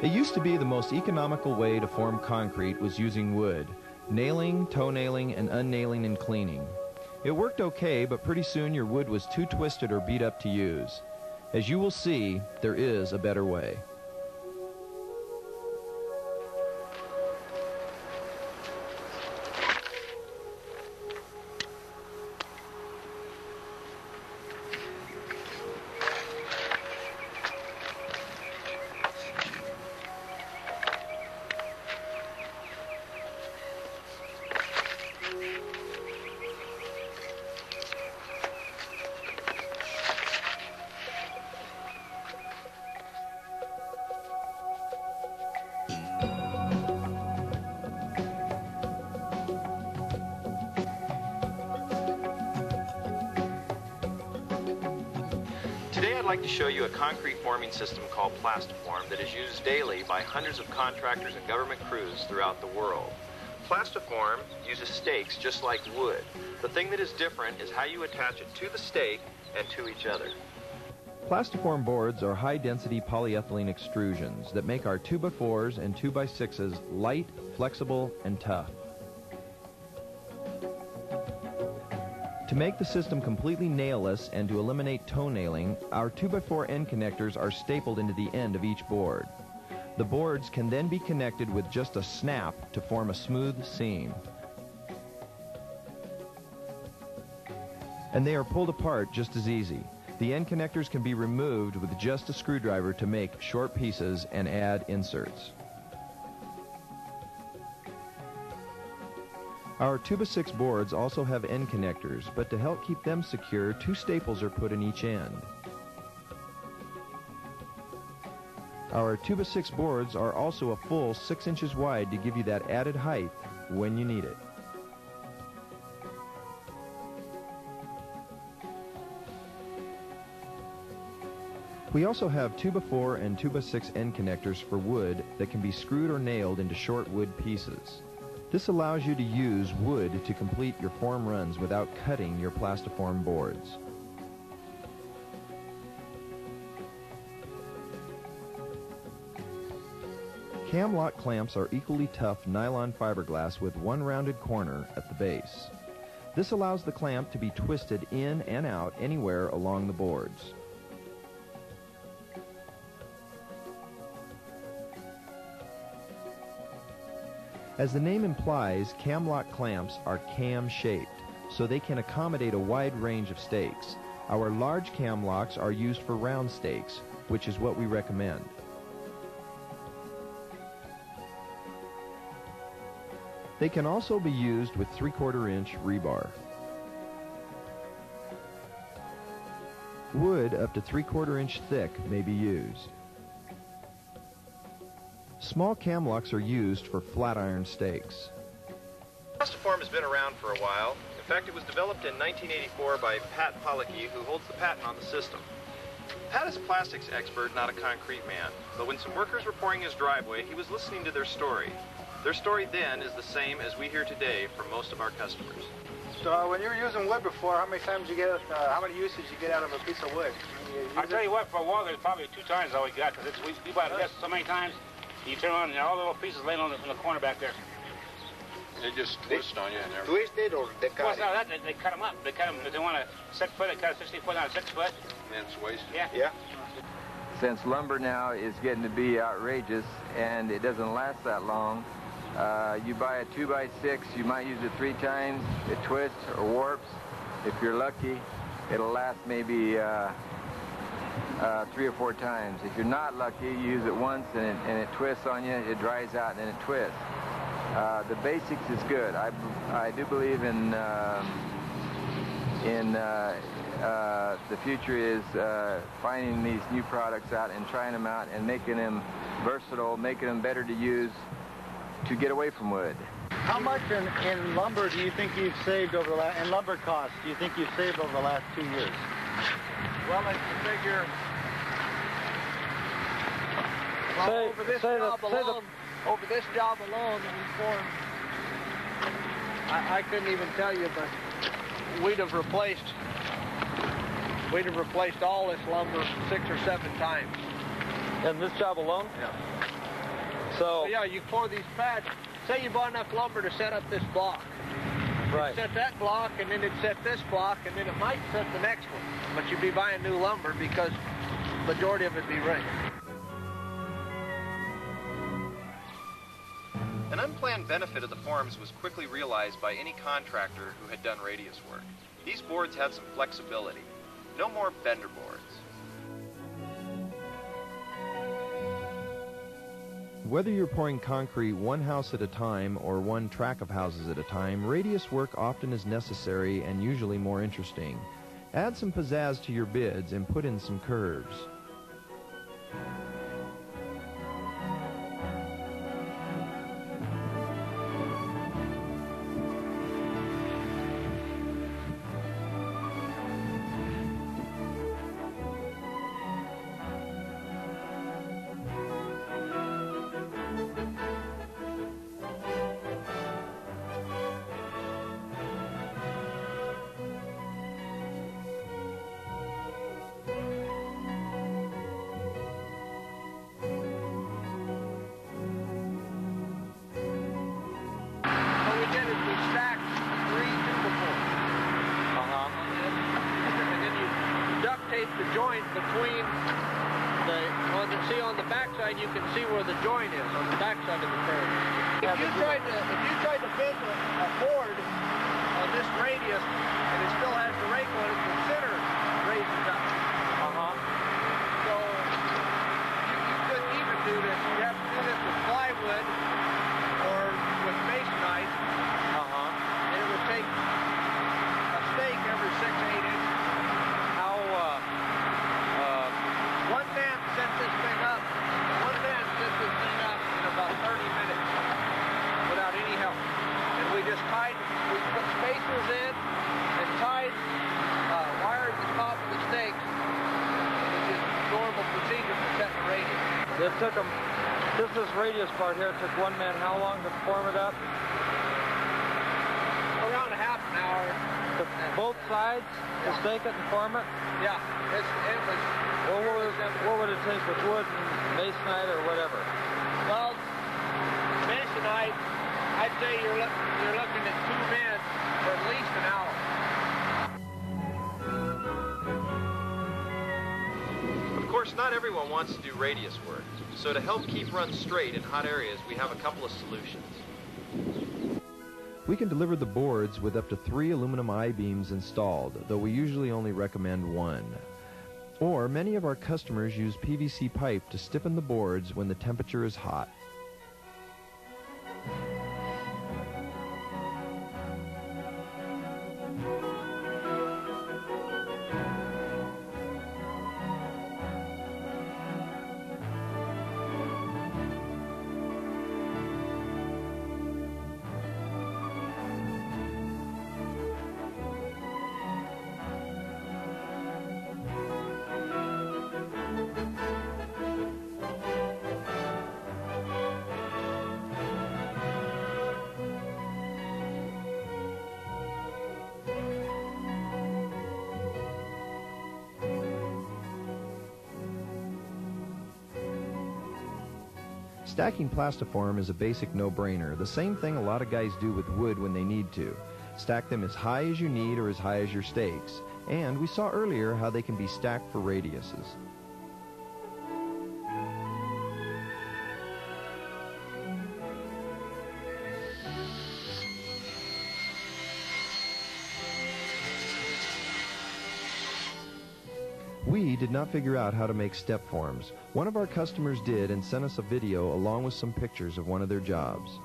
It used to be the most economical way to form concrete was using wood, nailing, toe nailing, and unnailing and cleaning. It worked okay, but pretty soon your wood was too twisted or beat up to use. As you will see, there is a better way. Today I'd like to show you a concrete forming system called plastiform that is used daily by hundreds of contractors and government crews throughout the world. Plastiform uses stakes just like wood. The thing that is different is how you attach it to the stake and to each other. Plastiform boards are high-density polyethylene extrusions that make our 2x4s and 2x6s light, flexible, and tough. To make the system completely nailless and to eliminate toe nailing, our 2x4 end connectors are stapled into the end of each board. The boards can then be connected with just a snap to form a smooth seam. And they are pulled apart just as easy. The end connectors can be removed with just a screwdriver to make short pieces and add inserts. Our 2x6 boards also have end connectors, but to help keep them secure, 2 staples are put in each end. Our 2x6 boards are also a full 6 inches wide to give you that added height when you need it. We also have 2x4 and 2x6 end connectors for wood that can be screwed or nailed into short wood pieces. This allows you to use wood to complete your form runs without cutting your plastiform boards. Cam lock clamps are equally tough nylon fiberglass with one rounded corner at the base. This allows the clamp to be twisted in and out anywhere along the boards. As the name implies, cam lock clamps are cam-shaped, so they can accommodate a wide range of stakes. Our large cam locks are used for round stakes, which is what we recommend. They can also be used with 3/4 inch rebar. Wood up to 3/4 inch thick may be used. Small cam locks are used for flat iron stakes. Plastiform has been around for a while. In fact, it was developed in 1984 by Pat Pollacky, who holds the patent on the system. Pat is a plastics expert, not a concrete man. But when some workers were pouring his driveway, he was listening to their story. Their story then is the same as we hear today from most of our customers. So when you were using wood before, how many uses you get out of a piece of wood? I'll tell you what, for a while there's probably 2 times all we got, because we bought this so many times. You turn on and all the little pieces laying on the corner back there. They just twist on you and everything. Twisted or they cut it? No, they cut them up. They cut them, if they want a 6 foot, they cut a 60 foot on a 6 foot. And it's wasted. Yeah. Since lumber now is getting to be outrageous and it doesn't last that long, you buy a 2x6, you might use it 3 times, it twists or warps. If you're lucky, it'll last maybe 3 or 4 times. If you're not lucky, you use it once and it twists on you, it dries out and then it twists. The basics is good. I do believe in the future is finding these new products out and trying them out and making them versatile, making them better to use to get away from wood. How much in lumber do you think you've saved over the last, and lumber costs, do you think you've saved over the last 2 years? Well, I figure, over this job alone, I couldn't even tell you, but we'd have replaced all this lumber 6 or 7 times. In this job alone? Yeah. So yeah, you pour these pads. Say you bought enough lumber to set up this block. Right. It'd set that block, and then it'd set this block, and then it might set the next one. But you'd be buying new lumber because the majority of it'd be right. An unplanned benefit of the forms was quickly realized by any contractor who had done radius work. These boards had some flexibility. No more bender boards. Whether you're pouring concrete one house at a time or one track of houses at a time, radius work often is necessary and usually more interesting. Add some pizzazz to your bids and put in some curves. The joint between the, on the backside, you can see where the joint is on the backside of the curve. If you tried to bend a board on this radius and it still has the rake on it, the center raises up. So you couldn't even do this. You have to do this with plywood or with masonite. And it would take a stake every 6 to 8 inches. One man set this thing up. One man set this thing up in about 30 minutes without any help. And we just we put spacers in and tied wire at the top of the stakes. Which is normal procedure for setting radius. It took them, this radius part here, it took one man how long to form it up? Around a half an hour. Both sides to stake it and form it? Yeah, it was. Well, what would it take with wood and masonite or whatever? Well, masonite, I'd say you're looking at 2 men for at least an hour. Of course, not everyone wants to do radius work, so to help keep runs straight in hot areas, we have a couple of solutions. We can deliver the boards with up to 3 aluminum I-beams installed, though we usually only recommend 1. Or many of our customers use PVC pipe to stiffen the boards when the temperature is hot. Stacking plastiform is a basic no-brainer, the same thing a lot of guys do with wood when they need to. Stack them as high as you need or as high as your stakes. And we saw earlier how they can be stacked for radiuses. We did not figure out how to make step forms. One of our customers did and sent us a video along with some pictures of one of their jobs.